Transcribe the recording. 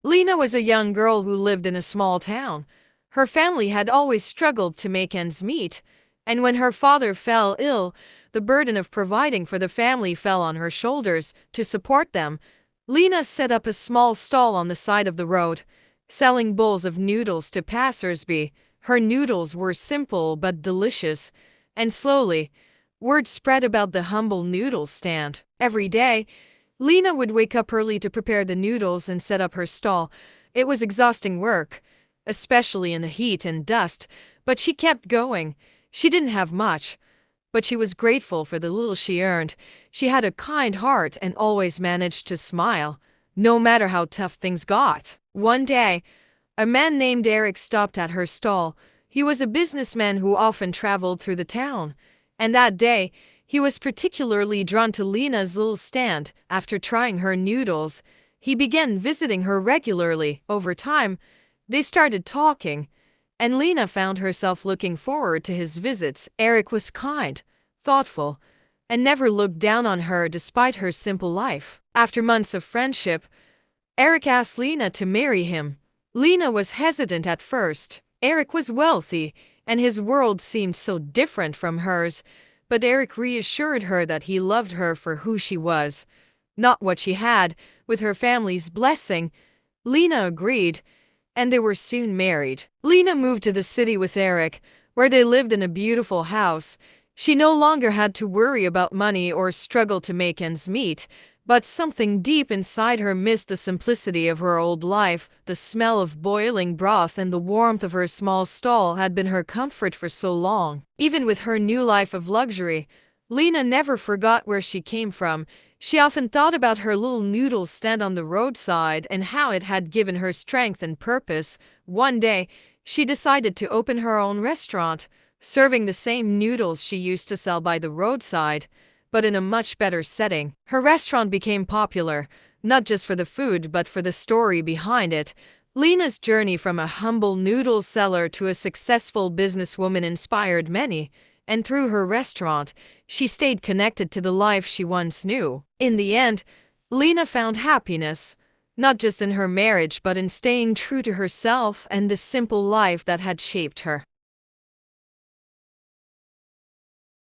Lena was a young girl who lived in a small town. Her family had always struggled to make ends meet, and when her father fell ill, the burden of providing for the family fell on her shoulders. To support them, Lena set up a small stall on the side of the road, selling bowls of noodles to passersby. Her noodles were simple but delicious, and slowly, word spread about the humble noodle stand. Every day, Lena would wake up early to prepare the noodles and set up her stall. It was exhausting work, especially in the heat and dust, but she kept going. She didn't have much, but she was grateful for the little she earned. She had a kind heart and always managed to smile, no matter how tough things got. One day, a man named Eric stopped at her stall. He was a businessman who often traveled through the town, and that day, he was particularly drawn to Lena's little stand. After trying her noodles, he began visiting her regularly. Over time, they started talking, and Lena found herself looking forward to his visits. Eric was kind, thoughtful, and never looked down on her despite her simple life. After months of friendship, Eric asked Lena to marry him. Lena was hesitant at first. Eric was wealthy, and his world seemed so different from hers, but Eric reassured her that he loved her for who she was, not what she had. With her family's blessing, Lena agreed, and they were soon married. Lena moved to the city with Eric, where they lived in a beautiful house. She no longer had to worry about money or struggle to make ends meet, but something deep inside her missed the simplicity of her old life. The smell of boiling broth and the warmth of her small stall had been her comfort for so long. Even with her new life of luxury, Lena never forgot where she came from. She often thought about her little noodle stand on the roadside and how it had given her strength and purpose. One day, she decided to open her own restaurant, serving the same noodles she used to sell by the roadside, but in a much better setting. Her restaurant became popular, not just for the food but for the story behind it. Lena's journey from a humble noodle seller to a successful businesswoman inspired many, and through her restaurant, she stayed connected to the life she once knew. In the end, Lena found happiness, not just in her marriage but in staying true to herself and the simple life that had shaped her.